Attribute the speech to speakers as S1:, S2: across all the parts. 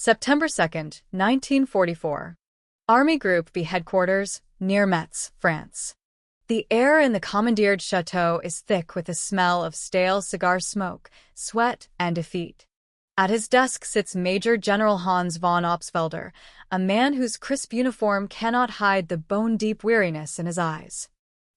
S1: September 2nd, 1944. Army Group B headquarters, near Metz, France. The air in the commandeered chateau is thick with the smell of stale cigar smoke, sweat, and defeat. At his desk sits Major General Hans von Opsfelder, a man whose crisp uniform cannot hide the bone-deep weariness in his eyes.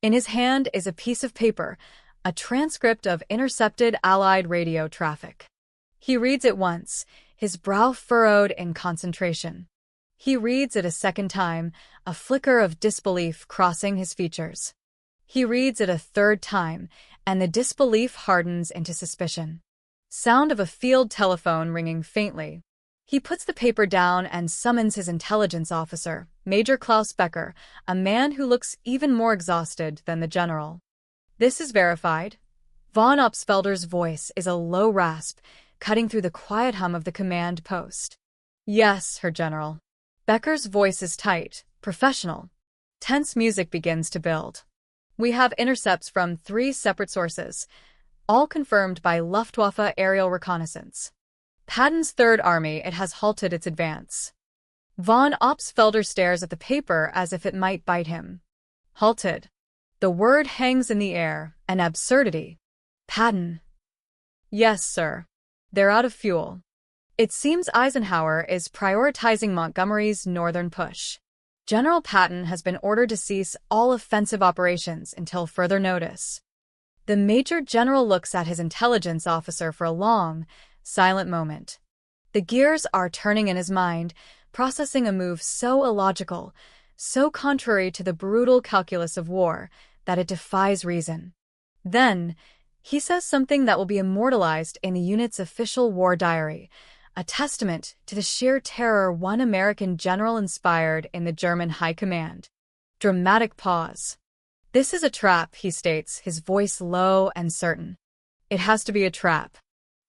S1: In his hand is a piece of paper, a transcript of intercepted Allied radio traffic. He reads it once, his brow furrowed in concentration. He reads it a second time, a flicker of disbelief crossing his features. He reads it a third time, and the disbelief hardens into suspicion. Sound of a field telephone ringing faintly. He puts the paper down and summons his intelligence officer, Major Klaus Becker, a man who looks even more exhausted than the general. This is verified. Von Opsfelder's voice is a low rasp, cutting through the quiet hum of the command post. Yes, Herr General. Becker's voice is tight, professional. Tense music begins to build. We have intercepts from 3 separate sources, all confirmed by Luftwaffe aerial reconnaissance. Patton's Third Army, it has halted its advance. Von Opsfelder stares at the paper as if it might bite him. Halted. The word hangs in the air, an absurdity. Patton. Yes, sir. They're out of fuel. It seems Eisenhower is prioritizing Montgomery's northern push. General Patton has been ordered to cease all offensive operations until further notice. The Major General looks at his intelligence officer for a long, silent moment. The gears are turning in his mind, processing a move so illogical, so contrary to the brutal calculus of war, that it defies reason. Then, he says something that will be immortalized in the unit's official war diary, a testament to the sheer terror one American general inspired in the German High Command. Dramatic pause. This is a trap, he states, his voice low and certain. It has to be a trap.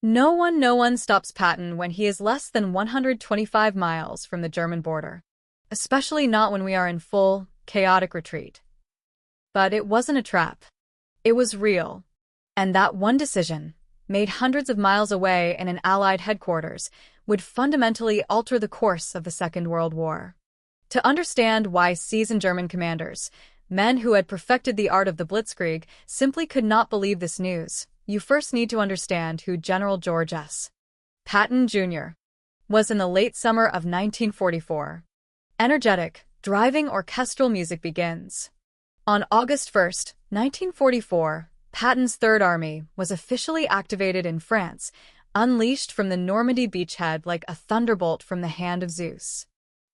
S1: No one stops Patton when he is less than 125 miles from the German border. Especially not when we are in full, chaotic retreat. But it wasn't a trap. It was real. And that one decision, made hundreds of miles away in an Allied headquarters, would fundamentally alter the course of the Second World War. To understand why seasoned German commanders, men who had perfected the art of the Blitzkrieg, simply could not believe this news, you first need to understand who General George S. Patton, Jr. was in the late summer of 1944. Energetic, driving orchestral music begins. On August 1st, 1944, Patton's Third Army was officially activated in France, unleashed from the Normandy beachhead like a thunderbolt from the hand of Zeus.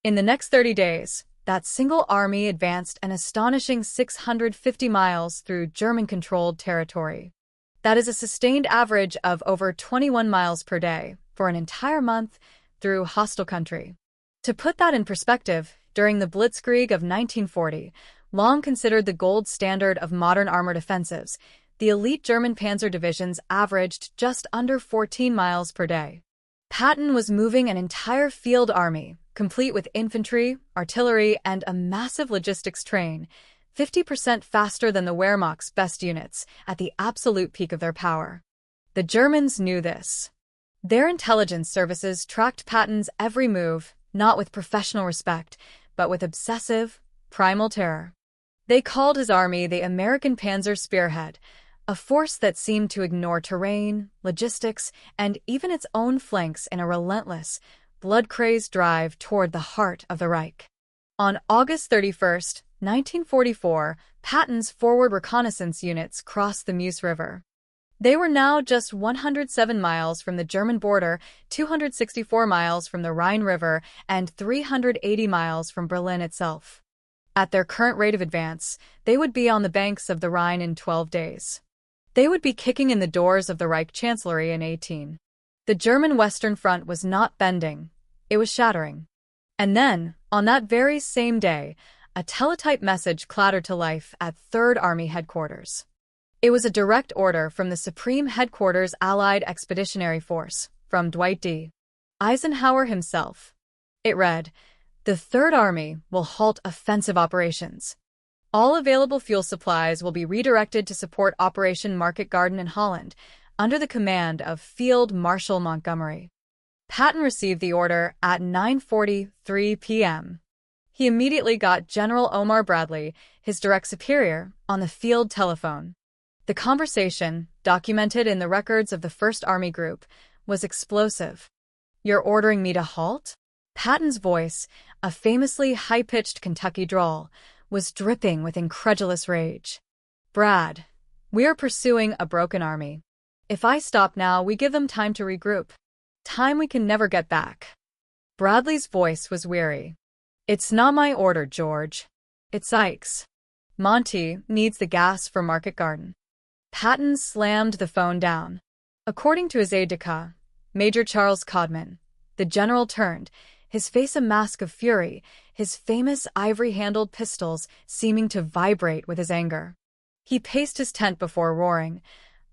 S1: In the next 30 days, that single army advanced an astonishing 650 miles through German-controlled territory. That is a sustained average of over 21 miles per day, for an entire month, through hostile country. To put that in perspective, during the Blitzkrieg of 1940, long considered the gold standard of modern armored offensives, the elite German panzer divisions averaged just under 14 miles per day. Patton was moving an entire field army, complete with infantry, artillery, and a massive logistics train, 50% faster than the Wehrmacht's best units, at the absolute peak of their power. The Germans knew this. Their intelligence services tracked Patton's every move, not with professional respect, but with obsessive, primal terror. They called his army the American Panzer Spearhead, a force that seemed to ignore terrain, logistics, and even its own flanks in a relentless, blood-crazed drive toward the heart of the Reich. On August 31st, 1944, Patton's forward reconnaissance units crossed the Meuse River. They were now just 107 miles from the German border, 264 miles from the Rhine River, and 380 miles from Berlin itself. At their current rate of advance, they would be on the banks of the Rhine in 12 days. They would be kicking in the doors of the Reich Chancellery in 18. The German Western Front was not bending, it was shattering. And then, on that very same day, a teletype message clattered to life at Third Army headquarters. It was a direct order from the Supreme Headquarters Allied Expeditionary Force, from Dwight D. Eisenhower himself. It read, "The Third Army will halt offensive operations. All available fuel supplies will be redirected to support Operation Market Garden in Holland, under the command of Field Marshal Montgomery." Patton received the order at 9:43 p.m. He immediately got General Omar Bradley, his direct superior, on the field telephone. The conversation, documented in the records of the 1st Army Group, was explosive. "You're ordering me to halt?" Patton's voice, a famously high-pitched Kentucky drawl, was dripping with incredulous rage. "Brad, we are pursuing a broken army. If I stop now, we give them time to regroup. Time we can never get back." Bradley's voice was weary. "It's not my order, George. It's Ike's. Monty needs the gas for Market Garden." Patton slammed the phone down. According to his aide-de-camp, Major Charles Codman, the general turned, his face a mask of fury, his famous ivory-handled pistols seeming to vibrate with his anger. He paced his tent before roaring,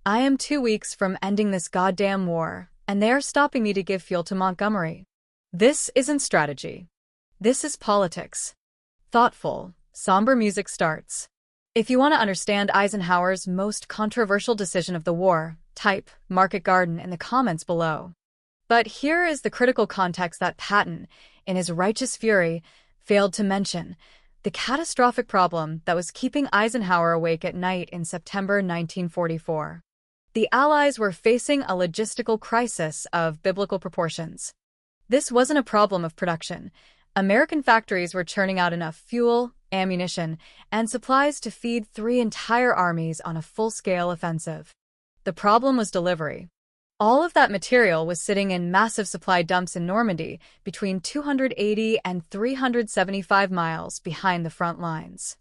S1: "I am 2 weeks from ending this goddamn war, and they are stopping me to give fuel to Montgomery. This isn't strategy. This is politics." Thoughtful, somber music starts. If you want to understand Eisenhower's most controversial decision of the war, type Market Garden in the comments below. But here is the critical context that Patton, in his righteous fury, failed to mention: the catastrophic problem that was keeping Eisenhower awake at night in September 1944. The Allies were facing a logistical crisis of biblical proportions. This wasn't a problem of production. American factories were churning out enough fuel, ammunition, and supplies to feed 3 entire armies on a full-scale offensive. The problem was delivery. All of that material was sitting in massive supply dumps in Normandy, between 280 and 375 miles behind the front lines.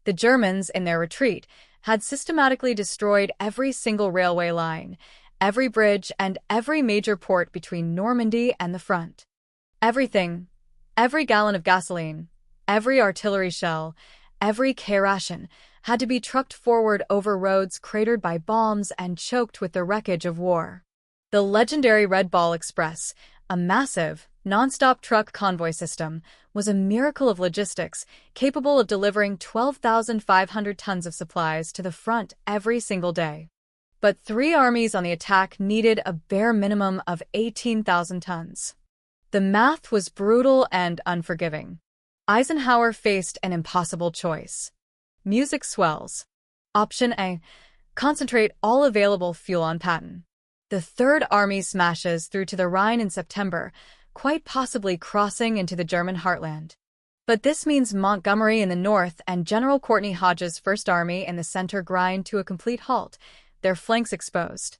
S1: The Germans, in their retreat, had systematically destroyed every single railway line, every bridge, and every major port between Normandy and the front. Everything, every gallon of gasoline, every artillery shell, every K-ration, had to be trucked forward over roads cratered by bombs and choked with the wreckage of war. The legendary Red Ball Express, a massive, non-stop truck convoy system, was a miracle of logistics, capable of delivering 12,500 tons of supplies to the front every single day. But 3 armies on the attack needed a bare minimum of 18,000 tons. The math was brutal and unforgiving. Eisenhower faced an impossible choice. Music swells. Option A: concentrate all available fuel on Patton. The 3rd Army smashes through to the Rhine in September, quite possibly crossing into the German heartland. But this means Montgomery in the north and General Courtney Hodges' 1st Army in the center grind to a complete halt, their flanks exposed.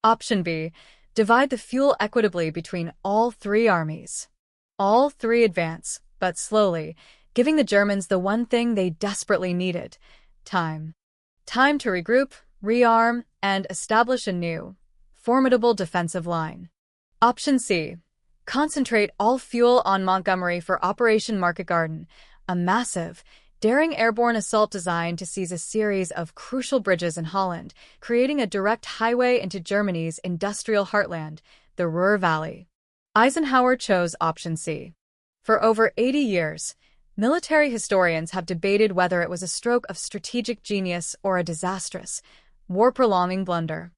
S1: Option B: divide the fuel equitably between all 3 armies. All 3 advance, but slowly, giving the Germans the one thing they desperately needed: time. Time to regroup, rearm, and establish a new, formidable defensive line. Option C: concentrate all fuel on Montgomery for Operation Market Garden, a massive, daring airborne assault designed to seize a series of crucial bridges in Holland, creating a direct highway into Germany's industrial heartland, the Ruhr Valley. Eisenhower chose option C. For over 80 years, military historians have debated whether it was a stroke of strategic genius or a disastrous, war-prolonging blunder.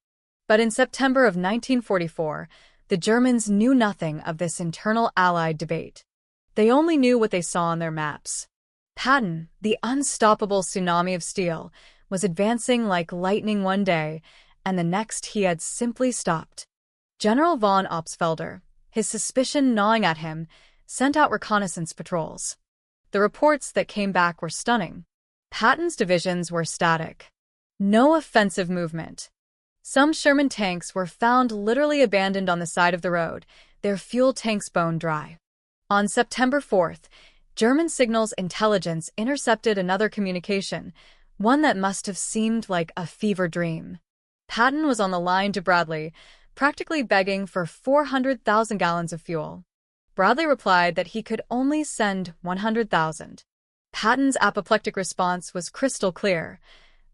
S1: But in September of 1944, the Germans knew nothing of this internal Allied debate. They only knew what they saw on their maps. Patton, the unstoppable tsunami of steel, was advancing like lightning one day, and the next he had simply stopped. General von Opsfelder, his suspicion gnawing at him, sent out reconnaissance patrols. The reports that came back were stunning. Patton's divisions were static. No offensive movement. Some Sherman tanks were found literally abandoned on the side of the road, their fuel tanks bone dry. On September 4th, German signals intelligence intercepted another communication, one that must have seemed like a fever dream. Patton was on the line to Bradley, practically begging for 400,000 gallons of fuel. Bradley replied that he could only send 100,000. Patton's apoplectic response was crystal clear.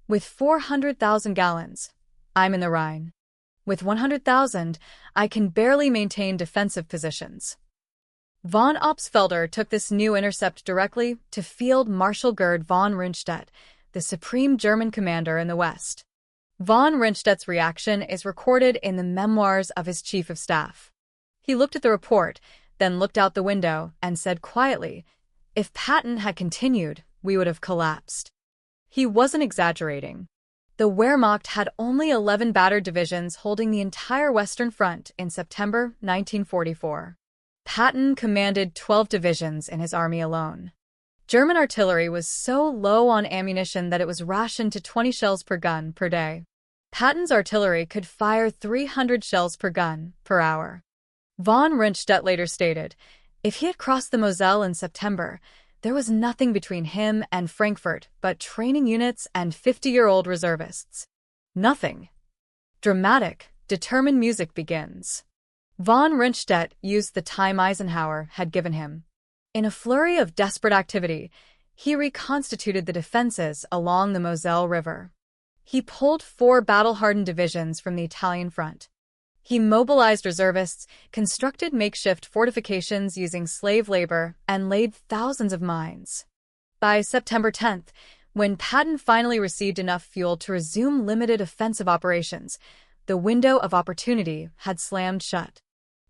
S1: With 400,000 gallons, I'm in the Rhine. With 100,000, I can barely maintain defensive positions. Von Opsfelder took this new intercept directly to Field Marshal Gerd von Rundstedt, the supreme German commander in the West. Von Rundstedt's reaction is recorded in the memoirs of his chief of staff. He looked at the report, then looked out the window and said quietly, "If Patton had continued, we would have collapsed." He wasn't exaggerating. The Wehrmacht had only 11 battered divisions holding the entire Western Front in September 1944. Patton commanded 12 divisions in his army alone. German artillery was so low on ammunition that it was rationed to 20 shells per gun per day. Patton's artillery could fire 300 shells per gun per hour. Von Rundstedt later stated, if he had crossed the Moselle in September, there was nothing between him and Frankfurt but training units and 50-year-old reservists. Nothing. Dramatic, determined music begins. Von Rundstedt used the time Eisenhower had given him. In a flurry of desperate activity, he reconstituted the defenses along the Moselle River. He pulled 4 battle-hardened divisions from the Italian front. He mobilized reservists, constructed makeshift fortifications using slave labor, and laid thousands of mines. By September 10th, when Patton finally received enough fuel to resume limited offensive operations, the window of opportunity had slammed shut.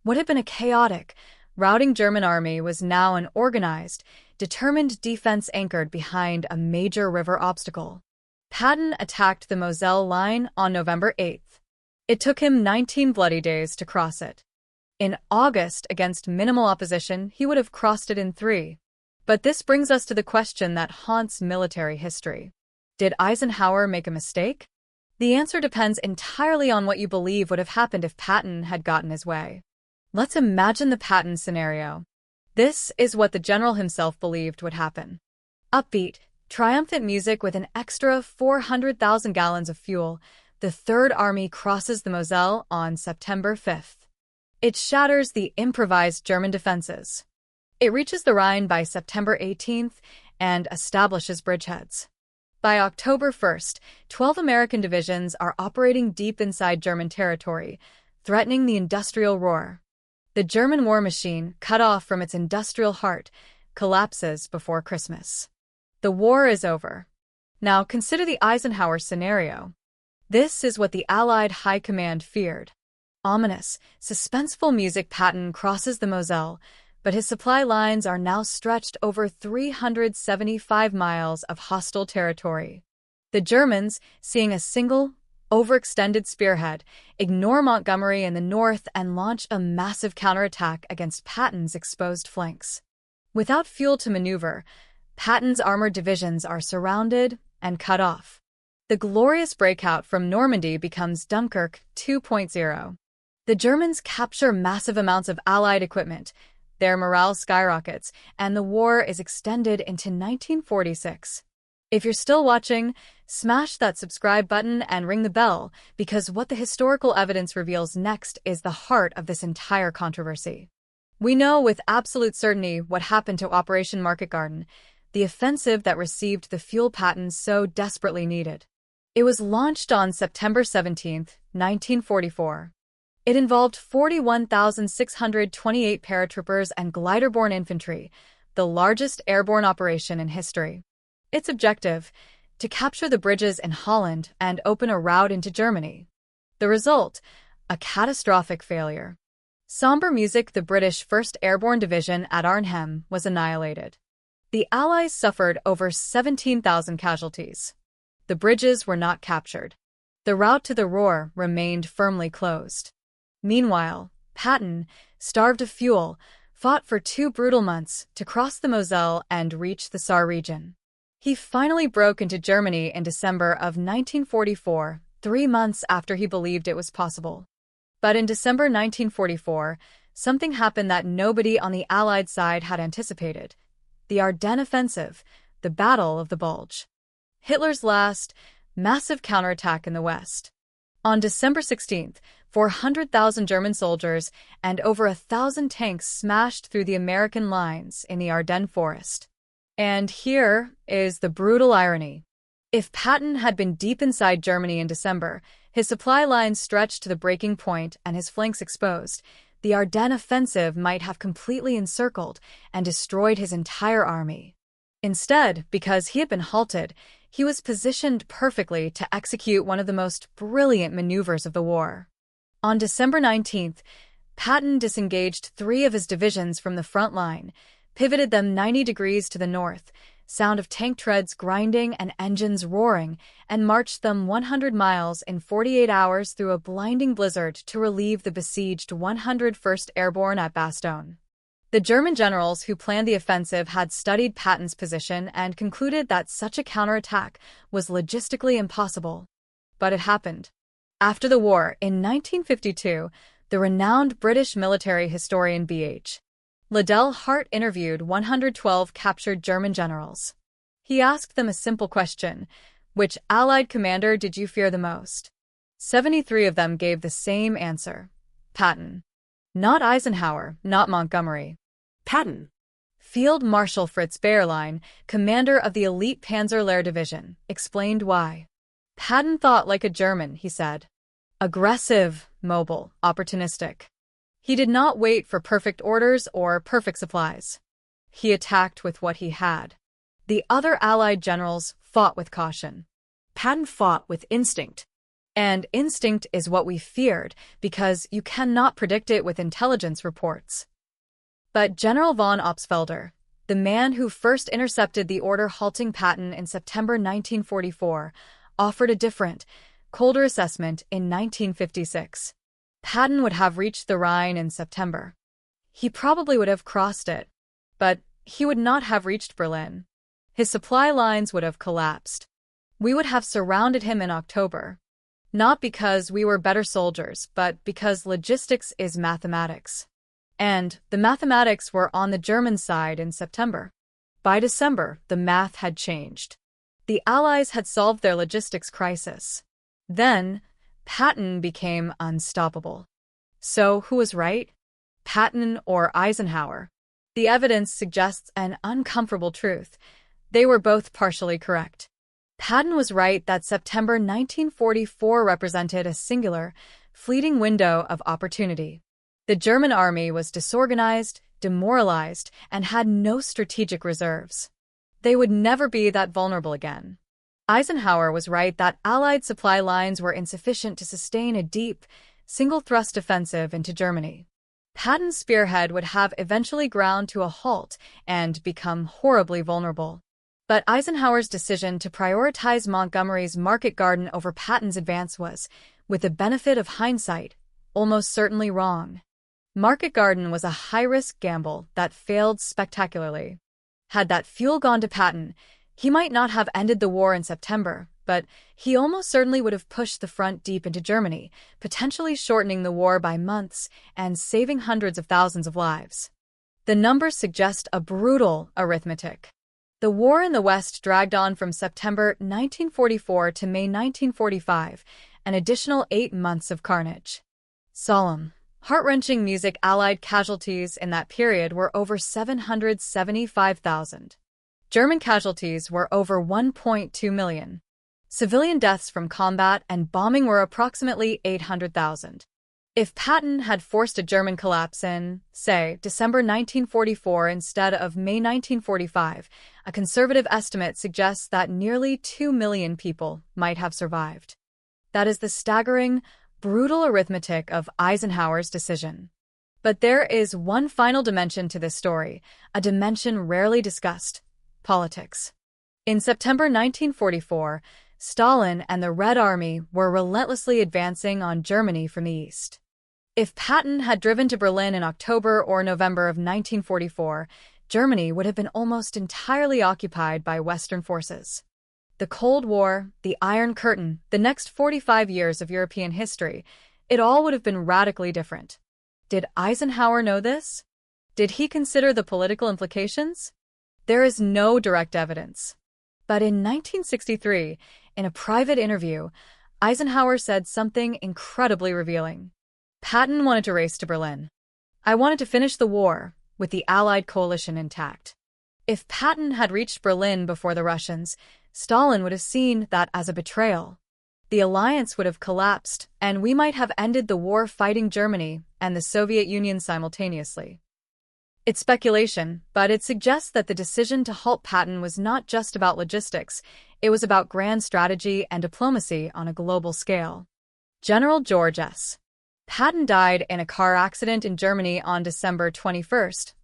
S1: What had been a chaotic, routing German army was now an organized, determined defense anchored behind a major river obstacle. Patton attacked the Moselle line on November 8th. It took him 19 bloody days to cross it. In August, against minimal opposition, he would have crossed it in 3. But this brings us to the question that haunts military history. Did Eisenhower make a mistake? The answer depends entirely on what you believe would have happened if Patton had gotten his way. Let's imagine the Patton scenario. This is what the general himself believed would happen. Upbeat, triumphant music with an extra 400,000 gallons of fuel, the Third Army crosses the Moselle on September 5th. It shatters the improvised German defenses. It reaches the Rhine by September 18th and establishes bridgeheads. By October 1st, 12 American divisions are operating deep inside German territory, threatening the industrial roar. The German war machine, cut off from its industrial heart, collapses before Christmas. The war is over. Now consider the Eisenhower scenario. This is what the Allied High Command feared. Ominous, suspenseful music. Patton crosses the Moselle, but his supply lines are now stretched over 375 miles of hostile territory. The Germans, seeing a single, overextended spearhead, ignore Montgomery in the north and launch a massive counterattack against Patton's exposed flanks. Without fuel to maneuver, Patton's armored divisions are surrounded and cut off. The glorious breakout from Normandy becomes Dunkirk 2.0. The Germans capture massive amounts of Allied equipment, their morale skyrockets, and the war is extended into 1946. If you're still watching, smash that subscribe button and ring the bell, because what the historical evidence reveals next is the heart of this entire controversy. We know with absolute certainty what happened to Operation Market Garden, the offensive that received the fuel Patton so desperately needed. It was launched on September 17, 1944. It involved 41,628 paratroopers and glider-borne infantry, the largest airborne operation in history. Its objective, to capture the bridges in Holland and open a route into Germany. The result, a catastrophic failure. Somber music. The British 1st Airborne Division at Arnhem was annihilated. The Allies suffered over 17,000 casualties. The bridges were not captured. The route to the Ruhr remained firmly closed. Meanwhile, Patton, starved of fuel, fought for 2 brutal months to cross the Moselle and reach the Saar region. He finally broke into Germany in December of 1944, 3 months after he believed it was possible. But in December 1944, something happened that nobody on the Allied side had anticipated. The Ardennes Offensive, the Battle of the Bulge. Hitler's last, massive counterattack in the West. On December 16th, 400,000 German soldiers and over 1,000 tanks smashed through the American lines in the Ardennes forest. And here is the brutal irony. If Patton had been deep inside Germany in December, his supply lines stretched to the breaking point and his flanks exposed, the Ardennes offensive might have completely encircled and destroyed his entire army. Instead, because he had been halted, he was positioned perfectly to execute one of the most brilliant maneuvers of the war. On December 19th, Patton disengaged 3 of his divisions from the front line, pivoted them 90 degrees to the north, sound of tank treads grinding and engines roaring, and marched them 100 miles in 48 hours through a blinding blizzard to relieve the besieged 101st Airborne at Bastogne. The German generals who planned the offensive had studied Patton's position and concluded that such a counterattack was logistically impossible. But it happened. After the war, in 1952, the renowned British military historian B.H. Liddell Hart interviewed 112 captured German generals. He asked them a simple question: which Allied commander did you fear the most? 73 of them gave the same answer: Patton. Not Eisenhower, not Montgomery.
S2: Patton.
S1: Field Marshal Fritz Bayerlein, commander of the elite Panzer-Lehr division, explained why. Patton thought like a German, he said. Aggressive, mobile, opportunistic. He did not wait for perfect orders or perfect supplies. He attacked with what he had. The other Allied generals fought with caution.
S2: Patton fought with instinct.
S1: And instinct is what we feared, because you cannot predict it with intelligence reports. But General von Opsfelder, the man who first intercepted the order halting Patton in September 1944, offered a different, colder assessment in 1956. Patton would have reached the Rhine in September. He probably would have crossed it, but he would not have reached Berlin. His supply lines would have collapsed. We would have surrounded him in October. Not because we were better soldiers, but because logistics is mathematics. And the mathematics were on the German side in September. By December, the math had changed. The Allies had solved their logistics crisis. Then, Patton became unstoppable. So, who was right? Patton or Eisenhower? The evidence suggests an uncomfortable truth. They were both partially correct. Patton was right that September 1944 represented a singular, fleeting window of opportunity. The German army was disorganized, demoralized, and had no strategic reserves. They would never be that vulnerable again. Eisenhower was right that Allied supply lines were insufficient to sustain a deep, single-thrust offensive into Germany. Patton's spearhead would have eventually ground to a halt and become horribly vulnerable. But Eisenhower's decision to prioritize Montgomery's Market Garden over Patton's advance was, with the benefit of hindsight, almost certainly wrong. Market Garden was a high-risk gamble that failed spectacularly. Had that fuel gone to Patton, he might not have ended the war in September, but he almost certainly would have pushed the front deep into Germany, potentially shortening the war by months and saving hundreds of thousands of lives. The numbers suggest a brutal arithmetic. The war in the West dragged on from September 1944 to May 1945, an additional 8 months of carnage. Solemn, heart-wrenching music. Allied casualties in that period were over 775,000. German casualties were over 1.2 million. Civilian deaths from combat and bombing were approximately 800,000. If Patton had forced a German collapse in, say, December 1944 instead of May 1945, a conservative estimate suggests that nearly 2 million people might have survived. That is the staggering, brutal arithmetic of Eisenhower's decision. But there is one final dimension to this story, a dimension rarely discussed: politics. In September 1944, Stalin and the Red Army were relentlessly advancing on Germany from the east. If Patton had driven to Berlin in October or November of 1944, Germany would have been almost entirely occupied by Western forces. The Cold War, the Iron Curtain, the next 45 years of European history, it all would have been radically different. Did Eisenhower know this? Did he consider the political implications? There is no direct evidence. But in 1963, in a private interview, Eisenhower said something incredibly revealing. Patton wanted to race to Berlin. I wanted to finish the war, with the Allied coalition intact. If Patton had reached Berlin before the Russians, Stalin would have seen that as a betrayal. The alliance would have collapsed, and we might have ended the war fighting Germany and the Soviet Union simultaneously. It's speculation, but it suggests that the decision to halt Patton was not just about logistics, it was about grand strategy and diplomacy on a global scale. General George S. Patton died in a car accident in Germany on December 21,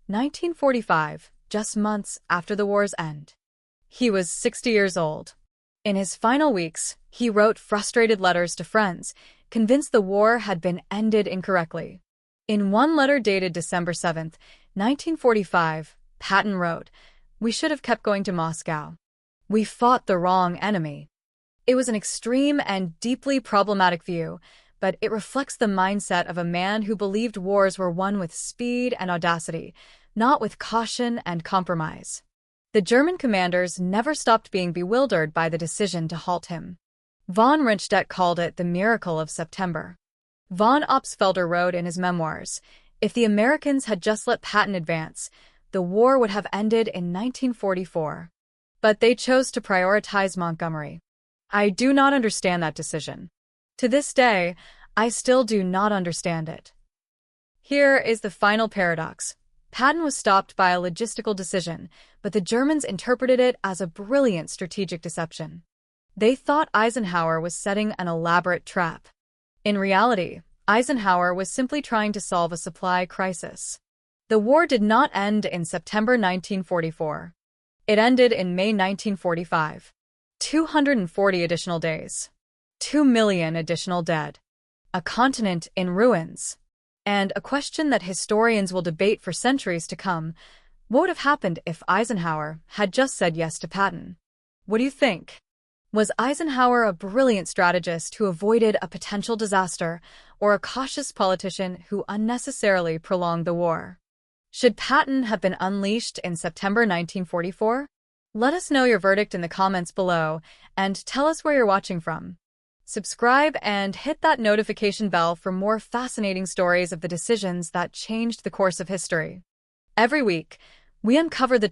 S1: 1945, just months after the war's end. He was 60 years old. In his final weeks, he wrote frustrated letters to friends, convinced the war had been ended incorrectly. In one letter dated December 7, 1945, Patton wrote, "We should have kept going to Moscow. We fought the wrong enemy." It was an extreme and deeply problematic view, but it reflects the mindset of a man who believed wars were won with speed and audacity, not with caution and compromise. The German commanders never stopped being bewildered by the decision to halt him. Von Rundstedt called it the miracle of September. Von Opsfelder wrote in his memoirs, "If the Americans had just let Patton advance, the war would have ended in 1944. But they chose to prioritize Montgomery. I do not understand that decision. To this day, I still do not understand it." Here is the final paradox. Patton was stopped by a logistical decision, but the Germans interpreted it as a brilliant strategic deception. They thought Eisenhower was setting an elaborate trap. In reality, Eisenhower was simply trying to solve a supply crisis. The war did not end in September 1944. It ended in May 1945. 240 additional days. 2 million additional dead. A continent in ruins. And a question that historians will debate for centuries to come: what would have happened if Eisenhower had just said yes to Patton? What do you think? Was Eisenhower a brilliant strategist who avoided a potential disaster, or a cautious politician who unnecessarily prolonged the war? Should Patton have been unleashed in September 1944? Let us know your verdict in the comments below, and tell us where you're watching from. Subscribe and hit that notification bell for more fascinating stories of the decisions that changed the course of history. Every week, we uncover the